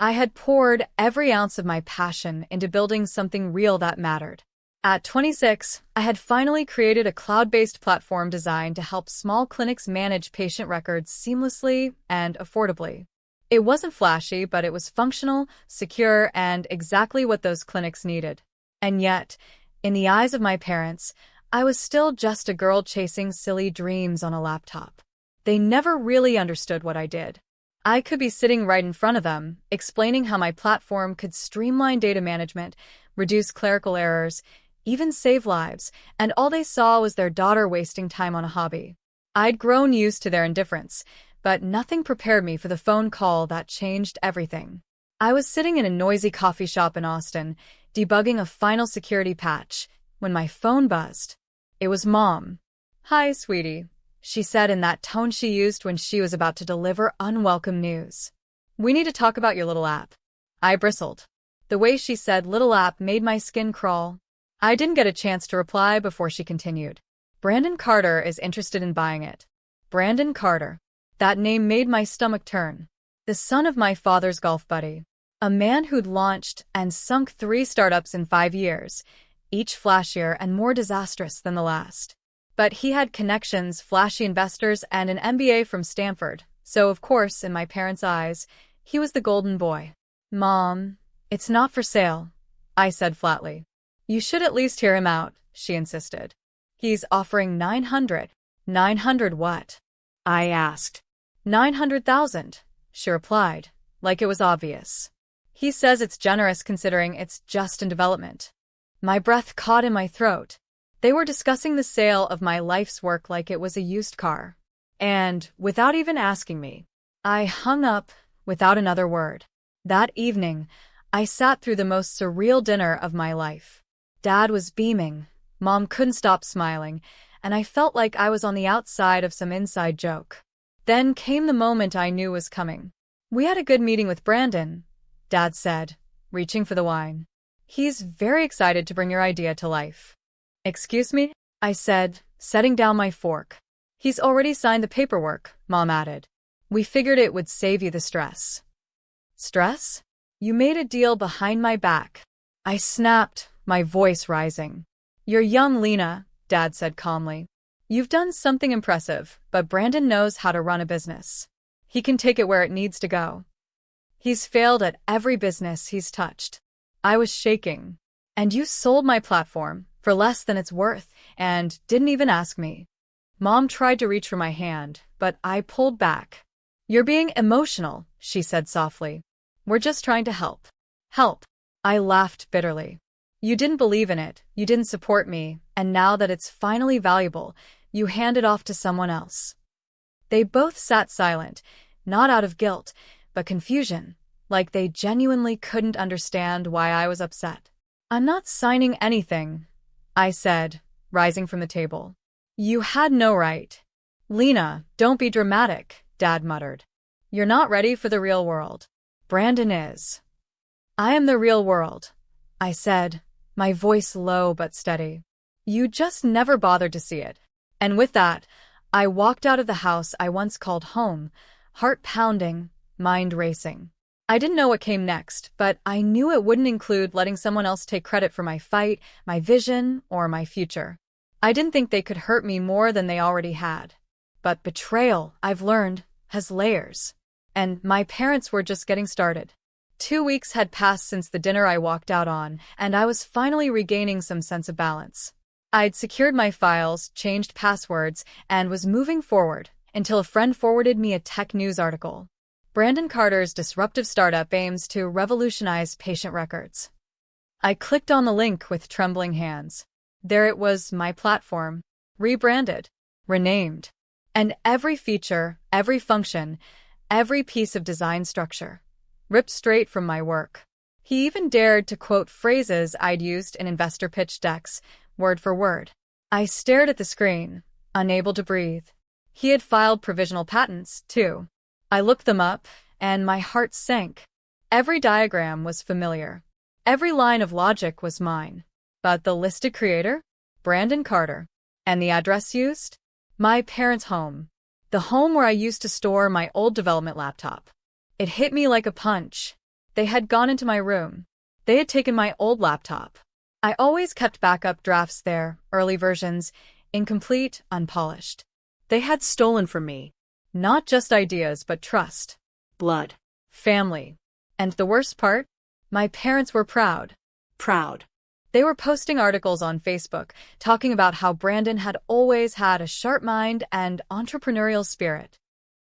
I had poured every ounce of my passion into building something real that mattered. At 26, I had finally created a cloud-based platform designed to help small clinics manage patient records seamlessly and affordably. It wasn't flashy, but it was functional, secure, and exactly what those clinics needed. And yet, in the eyes of my parents, I was still just a girl chasing silly dreams on a laptop. They never really understood what I did. I could be sitting right in front of them, explaining how my platform could streamline data management, reduce clerical errors, even save lives, and all they saw was their daughter wasting time on a hobby. I'd grown used to their indifference, but nothing prepared me for the phone call that changed everything. I was sitting in a noisy coffee shop in Austin, debugging a final security patch, when my phone buzzed. It was Mom. "Hi, sweetie," she said in that tone she used when she was about to deliver unwelcome news. "We need to talk about your little app." I bristled. The way she said "little app" made my skin crawl. I didn't get a chance to reply before she continued. "Brandon Carter is interested in buying it." Brandon Carter. That name made my stomach turn. The son of my father's golf buddy. A man who'd launched and sunk 3 startups in 5 years, each flashier and more disastrous than the last. But he had connections, flashy investors, and an MBA from Stanford, so of course, in my parents' eyes, he was the golden boy. "Mom, it's not for sale," I said flatly. "You should at least hear him out," she insisted. "He's offering 900. 900 what?" I asked. 900,000, she replied, like it was obvious. "He says it's generous considering it's just in development." My breath caught in my throat. They were discussing the sale of my life's work like it was a used car. And, without even asking me, I hung up without another word. That evening, I sat through the most surreal dinner of my life. Dad was beaming, Mom couldn't stop smiling, and I felt like I was on the outside of some inside joke. Then came the moment I knew was coming. "We had a good meeting with Brandon," Dad said, reaching for the wine. "He's very excited to bring your idea to life." "Excuse me?" I said, setting down my fork. "He's already signed the paperwork," Mom added. "We figured it would save you the stress." "Stress? You made a deal behind my back." I snapped, my voice rising. "You're young, Lena," Dad said calmly. "You've done something impressive, but Brandon knows how to run a business. He can take it where it needs to go. He's failed at every business he's touched." I was shaking. "And you sold my platform for less than it's worth, and didn't even ask me." Mom tried to reach for my hand, but I pulled back. "You're being emotional," she said softly. "We're just trying to help." "Help?" I laughed bitterly. "You didn't believe in it, you didn't support me, and now that it's finally valuable, you hand it off to someone else." They both sat silent, not out of guilt, but confusion, like they genuinely couldn't understand why I was upset. "I'm not signing anything," I said, rising from the table. "You had no right." "Lena, don't be dramatic," Dad muttered. "You're not ready for the real world. Brandon is." "I am the real world," I said, my voice low but steady. "You just never bothered to see it." And with that, I walked out of the house I once called home, heart pounding, mind racing. I didn't know what came next, but I knew it wouldn't include letting someone else take credit for my fight, my vision, or my future. I didn't think they could hurt me more than they already had. But betrayal, I've learned, has layers. And my parents were just getting started. 2 weeks had passed since the dinner I walked out on, and I was finally regaining some sense of balance. I'd secured my files, changed passwords, and was moving forward, until a friend forwarded me a tech news article. Brandon Carter's disruptive startup aims to revolutionize patient records. I clicked on the link with trembling hands. There it was, my platform, rebranded, renamed. And every feature, every function, every piece of design structure, ripped straight from my work. He even dared to quote phrases I'd used in investor pitch decks, word for word. I stared at the screen, unable to breathe. He had filed provisional patents, too. I looked them up, and my heart sank. Every diagram was familiar. Every line of logic was mine. But the listed creator? Brandon Carter. And the address used? My parents' home. The home where I used to store my old development laptop. It hit me like a punch. They had gone into my room. They had taken my old laptop. I always kept backup drafts there, early versions, incomplete, unpolished. They had stolen from me. Not just ideas, but trust, Blood. family. And the worst part? My parents were proud. Proud. They were posting articles on Facebook talking about how Brandon had always had a sharp mind and entrepreneurial spirit.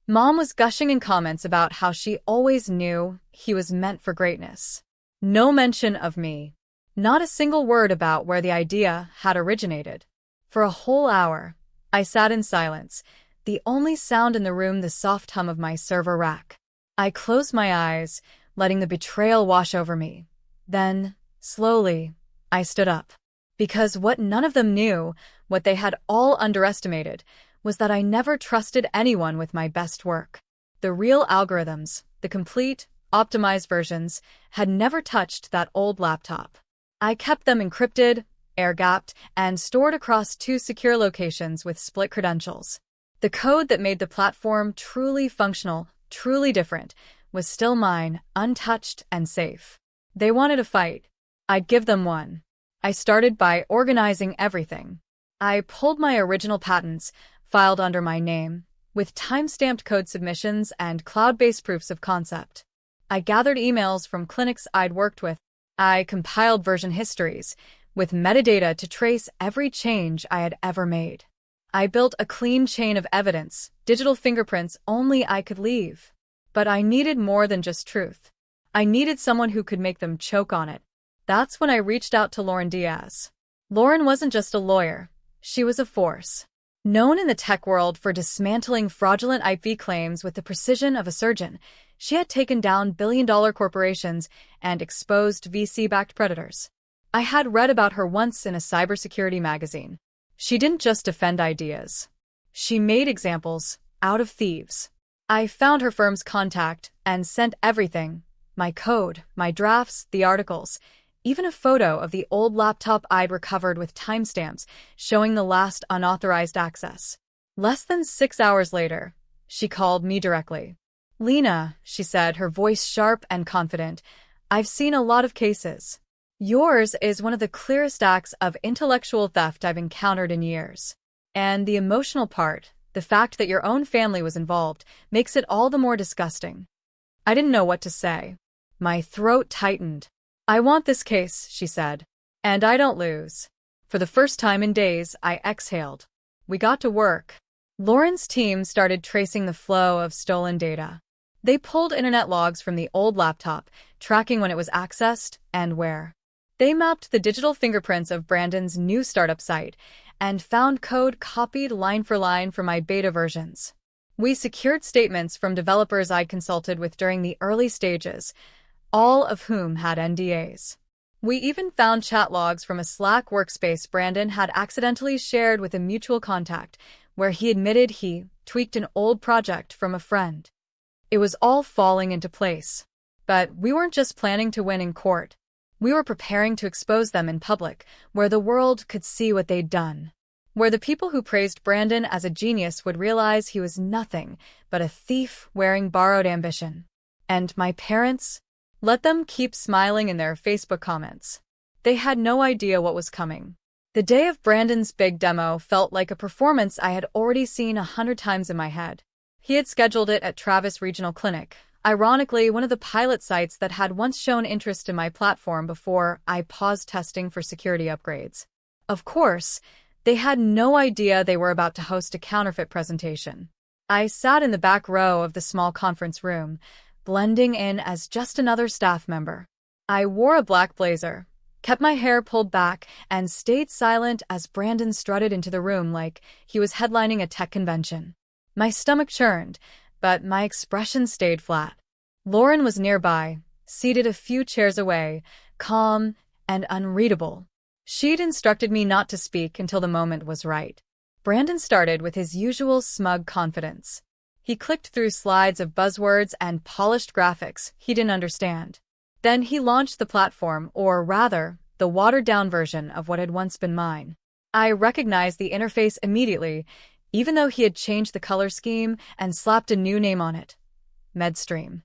Mom was gushing in comments about how she always knew he was meant for greatness. No mention of me. Not a single word about where the idea had originated. For a whole hour, I sat in silence, the only sound in the room the soft hum of my server rack. I closed my eyes, letting the betrayal wash over me. Then, slowly, I stood up. Because what none of them knew, what they had all underestimated, was that I never trusted anyone with my best work. The real algorithms, the complete, optimized versions, had never touched that old laptop. I kept them encrypted, air-gapped, and stored across 2 secure locations with split credentials. The code that made the platform truly functional, truly different, was still mine, untouched and safe. They wanted a fight. I'd give them one. I started by organizing everything. I pulled my original patents, filed under my name, with time-stamped code submissions and cloud-based proofs of concept. I gathered emails from clinics I'd worked with. I compiled version histories, with metadata to trace every change I had ever made. I built a clean chain of evidence, digital fingerprints only I could leave. But I needed more than just truth. I needed someone who could make them choke on it. That's when I reached out to Lauren Diaz. Lauren wasn't just a lawyer. She was a force. Known in the tech world for dismantling fraudulent IP claims with the precision of a surgeon, she had taken down billion-dollar corporations and exposed VC-backed predators. I had read about her once in a cybersecurity magazine. She didn't just defend ideas. She made examples out of thieves. I found her firm's contact and sent everything: my code, my drafts, the articles, even a photo of the old laptop I'd recovered with timestamps showing the last unauthorized access. Less than 6 hours later, she called me directly. "Lena," she said, her voice sharp and confident, "I've seen a lot of cases. Yours is one of the clearest acts of intellectual theft I've encountered in years. And the emotional part, the fact that your own family was involved, makes it all the more disgusting." I didn't know what to say. My throat tightened. "I want this case," she said. "And I don't lose." For the first time in days, I exhaled. We got to work. Lauren's team started tracing the flow of stolen data. They pulled internet logs from the old laptop, tracking when it was accessed and where. They mapped the digital fingerprints of Brandon's new startup site and found code copied line for line from my beta versions. We secured statements from developers I'd consulted with during the early stages, all of whom had NDAs. We even found chat logs from a Slack workspace Brandon had accidentally shared with a mutual contact, where he admitted he tweaked an old project from a friend. It was all falling into place. But we weren't just planning to win in court. We were preparing to expose them in public, where the world could see what they'd done. Where the people who praised Brandon as a genius would realize he was nothing but a thief wearing borrowed ambition. And my parents? Let them keep smiling in their Facebook comments. They had no idea what was coming. The day of Brandon's big demo felt like a performance I had already seen 100 times in my head. He had scheduled it at Travis Regional Clinic, ironically one of the pilot sites that had once shown interest in my platform before I paused testing for security upgrades. Of course, they had no idea they were about to host a counterfeit presentation. I sat in the back row of the small conference room, blending in as just another staff member. I wore a black blazer, kept my hair pulled back, and stayed silent as Brandon strutted into the room like he was headlining a tech convention. My stomach churned, but my expression stayed flat. Lauren was nearby, seated a few chairs away, calm and unreadable. She'd instructed me not to speak until the moment was right. Brandon started with his usual smug confidence. He clicked through slides of buzzwords and polished graphics he didn't understand. Then he launched the platform, or rather, the watered-down version of what had once been mine. I recognized the interface immediately, even though he had changed the color scheme and slapped a new name on it: MedStream.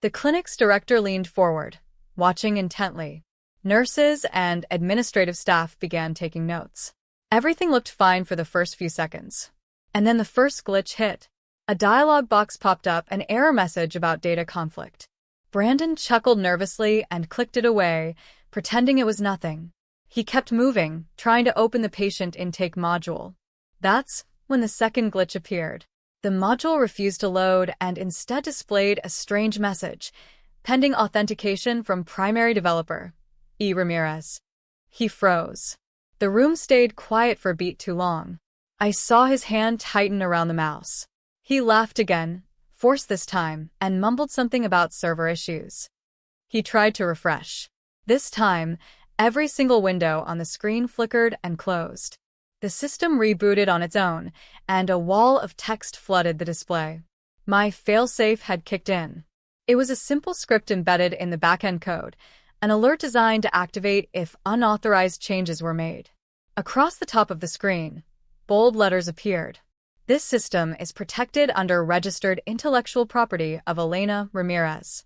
The clinic's director leaned forward, watching intently. Nurses and administrative staff began taking notes. Everything looked fine for the first few seconds. And then the first glitch hit. A dialog box popped up, an error message about data conflict. Brandon chuckled nervously and clicked it away, pretending it was nothing. He kept moving, trying to open the patient intake module. That's when the second glitch appeared. The module refused to load and instead displayed a strange message, pending authentication from primary developer, E. Ramirez. He froze. The room stayed quiet for a beat too long. I saw his hand tighten around the mouse. He laughed again, forced this time, and mumbled something about server issues. He tried to refresh. This time, every single window on the screen flickered and closed. The system rebooted on its own, and a wall of text flooded the display. My failsafe had kicked in. It was a simple script embedded in the backend code, an alert designed to activate if unauthorized changes were made. Across the top of the screen, bold letters appeared. This system is protected under registered intellectual property of Elena Ramirez.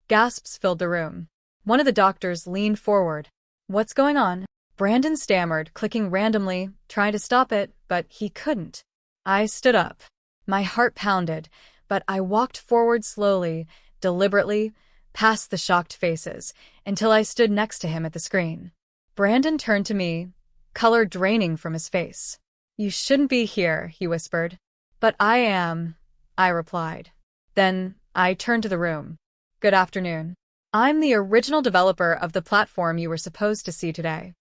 Gasps filled the room. One of the doctors leaned forward. "What's going on?" Brandon stammered, clicking randomly, trying to stop it, but he couldn't. I stood up. My heart pounded, but I walked forward slowly, deliberately, past the shocked faces, until I stood next to him at the screen. Brandon turned to me, color draining from his face. "You shouldn't be here," he whispered. "But I am," I replied. Then I turned to the room. "Good afternoon. I'm the original developer of the platform you were supposed to see today."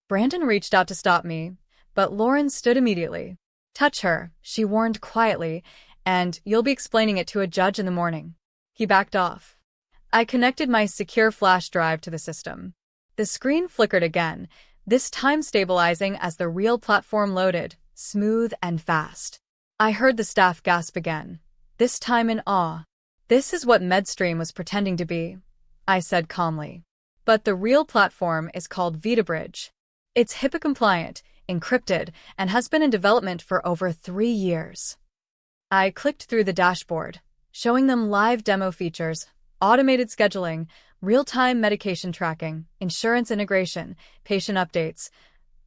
Brandon reached out to stop me, but Lauren stood immediately. "Touch her," she warned quietly, "and you'll be explaining it to a judge in the morning." He backed off. I connected my secure flash drive to the system. The screen flickered again, this time stabilizing as the real platform loaded, smooth and fast. I heard the staff gasp again, this time in awe. "This is what MedStream was pretending to be," I said calmly. "But the real platform is called VitaBridge. It's HIPAA-compliant, encrypted, and has been in development for over 3 years." I clicked through the dashboard, showing them live demo features, automated scheduling, real-time medication tracking, insurance integration, patient updates,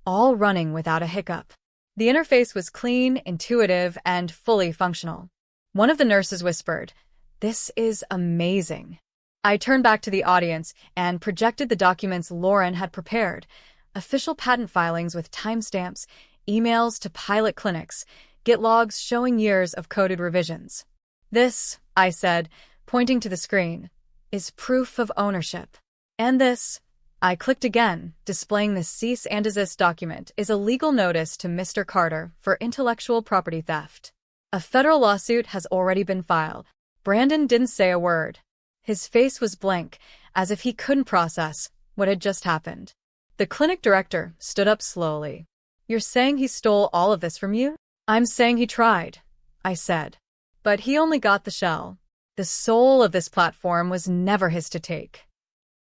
all running without a hiccup. The interface was clean, intuitive, and fully functional. One of the nurses whispered, "This is amazing." I turned back to the audience and projected the documents Lauren had prepared, official patent filings with timestamps, emails to pilot clinics, Git logs showing years of coded revisions. "This," I said, pointing to the screen, "is proof of ownership. And this," I clicked again, displaying the cease and desist document, "is a legal notice to Mr. Carter for intellectual property theft. A federal lawsuit has already been filed." Brandon didn't say a word. His face was blank, as if he couldn't process what had just happened. The clinic director stood up slowly. "You're saying he stole all of this from you?" "I'm saying he tried," I said. "But he only got the shell. The soul of this platform was never his to take."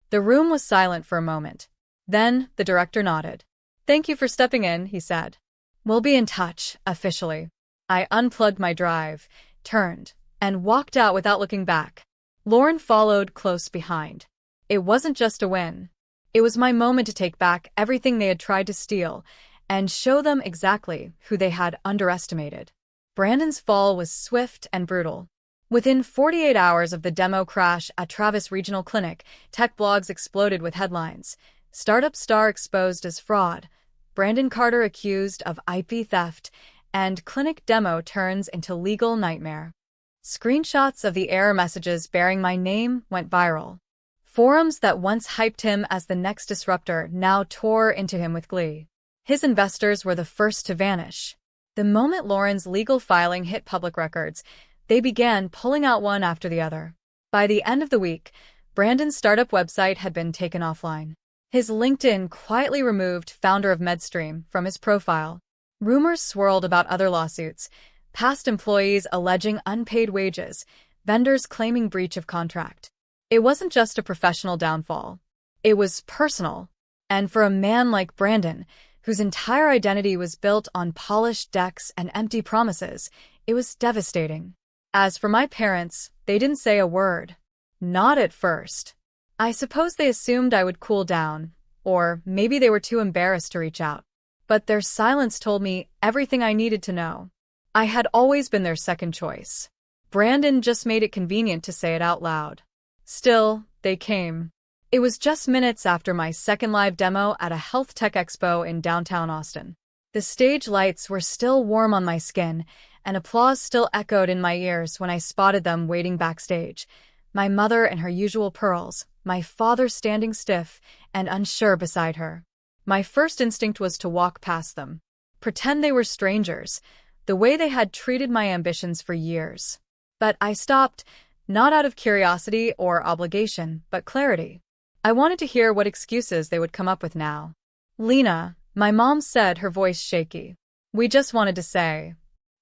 The room was silent for a moment. Then the director nodded. "Thank you for stepping in," he said. "We'll be in touch, officially." I unplugged my drive, turned, and walked out without looking back. Lauren followed close behind. It wasn't just a win. It was my moment to take back everything they had tried to steal and show them exactly who they had underestimated. Brandon's fall was swift and brutal. Within 48 hours of the demo crash at Travis Regional Clinic, tech blogs exploded with headlines. "Startup star exposed as fraud," "Brandon Carter accused of IP theft," and "Clinic demo turns into legal nightmare." Screenshots of the error messages bearing my name went viral. Forums that once hyped him as the next disruptor now tore into him with glee. His investors were the first to vanish. The moment Lauren's legal filing hit public records, they began pulling out one after the other. By the end of the week, Brandon's startup website had been taken offline. His LinkedIn quietly removed founder of MedStream from his profile. Rumors swirled about other lawsuits, past employees alleging unpaid wages, vendors claiming breach of contract. It wasn't just a professional downfall. It was personal. And for a man like Brandon, whose entire identity was built on polished decks and empty promises, it was devastating. As for my parents, they didn't say a word. Not at first. I suppose they assumed I would cool down, or maybe they were too embarrassed to reach out. But their silence told me everything I needed to know. I had always been their second choice. Brandon just made it convenient to say it out loud. Still, they came. It was just minutes after my second live demo at a health tech expo in downtown Austin. The stage lights were still warm on my skin, and applause still echoed in my ears when I spotted them waiting backstage. My mother in her usual pearls, my father standing stiff and unsure beside her. My first instinct was to walk past them, pretend they were strangers, the way they had treated my ambitions for years. But I stopped, not out of curiosity or obligation, but clarity. I wanted to hear what excuses they would come up with now. "Lena," my mom said, her voice shaky. "We just wanted to say."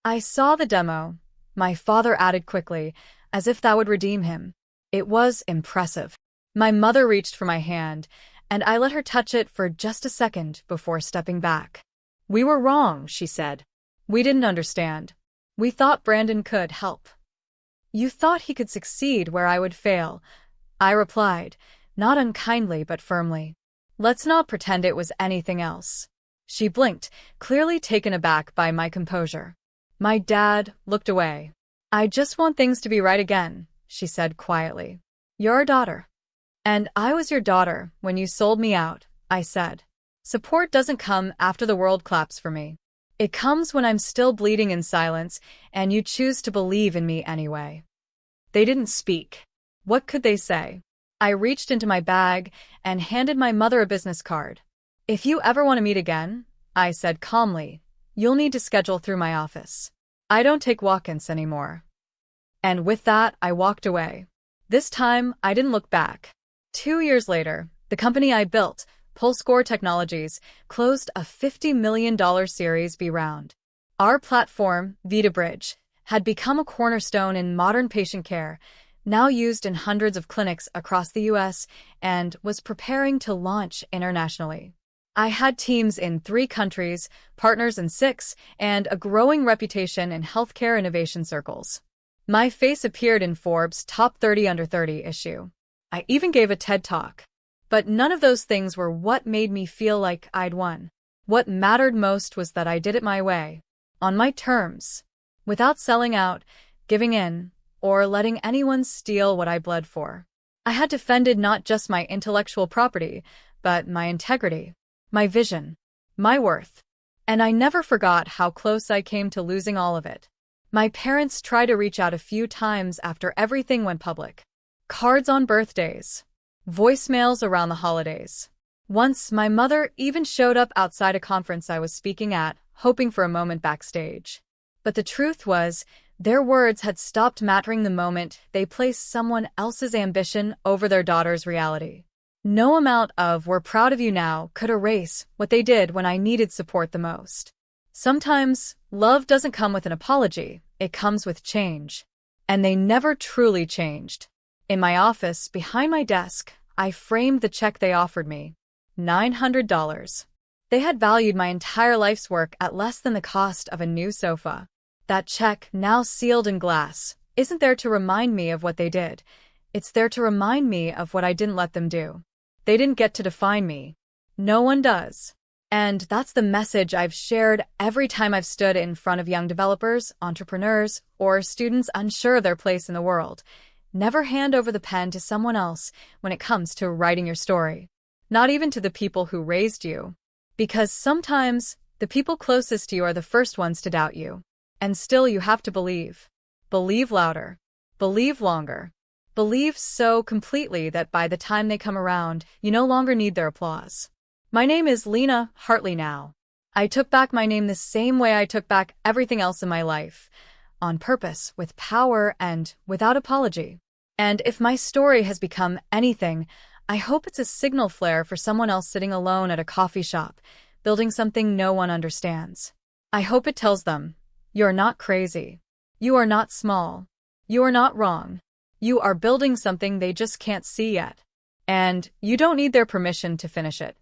"I saw the demo," my father added quickly, as if that would redeem him. It was impressive. My mother reached for my hand, and I let her touch it for just a second before stepping back. "We were wrong," she said. "We didn't understand. We thought Brandon could help." "You thought he could succeed where I would fail," I replied, not unkindly but firmly. "Let's not pretend it was anything else." She blinked, clearly taken aback by my composure. My dad looked away. "I just want things to be right again," she said quietly. "You're our daughter." "And I was your daughter when you sold me out," I said. "Support doesn't come after the world claps for me. It comes when I'm still bleeding in silence, and you choose to believe in me anyway." They didn't speak. What could they say? I reached into my bag and handed my mother a business card. "If you ever want to meet again," I said calmly, "you'll need to schedule through my office. I don't take walk-ins anymore." And with that, I walked away. This time, I didn't look back. 2 years later, the company I built, PulseScore Technologies, closed a $50 million Series B round. Our platform, VitaBridge, had become a cornerstone in modern patient care, now used in hundreds of clinics across the U.S., and was preparing to launch internationally. I had teams in 3 countries, partners in 6, and a growing reputation in healthcare innovation circles. My face appeared in Forbes' Top 30 Under 30 issue. I even gave a TED Talk. But none of those things were what made me feel like I'd won. What mattered most was that I did it my way, on my terms, without selling out, giving in, or letting anyone steal what I bled for. I had defended not just my intellectual property, but my integrity, my vision, my worth. And I never forgot how close I came to losing all of it. My parents tried to reach out a few times after everything went public. Cards on birthdays. Voicemails around the holidays. Once, my mother even showed up outside a conference I was speaking at, hoping for a moment backstage. But the truth was, their words had stopped mattering the moment they placed someone else's ambition over their daughter's reality. No amount of "we're proud of you now" could erase what they did when I needed support the most. Sometimes, love doesn't come with an apology, it comes with change. And they never truly changed. In my office, behind my desk, I framed the check they offered me. $900. They had valued my entire life's work at less than the cost of a new sofa. That check, now sealed in glass, isn't there to remind me of what they did. It's there to remind me of what I didn't let them do. They didn't get to define me. No one does. And that's the message I've shared every time I've stood in front of young developers, entrepreneurs, or students unsure of their place in the world. Never hand over the pen to someone else when it comes to writing your story. Not even to the people who raised you. Because sometimes, the people closest to you are the first ones to doubt you. And still you have to believe. Believe louder. Believe longer. Believe so completely that by the time they come around, you no longer need their applause. My name is Lena Hartley now. I took back my name the same way I took back everything else in my life. On purpose, with power, and without apology. And if my story has become anything, I hope it's a signal flare for someone else sitting alone at a coffee shop, building something no one understands. I hope it tells them, you're not crazy. You are not small. You are not wrong. You are building something they just can't see yet. And you don't need their permission to finish it.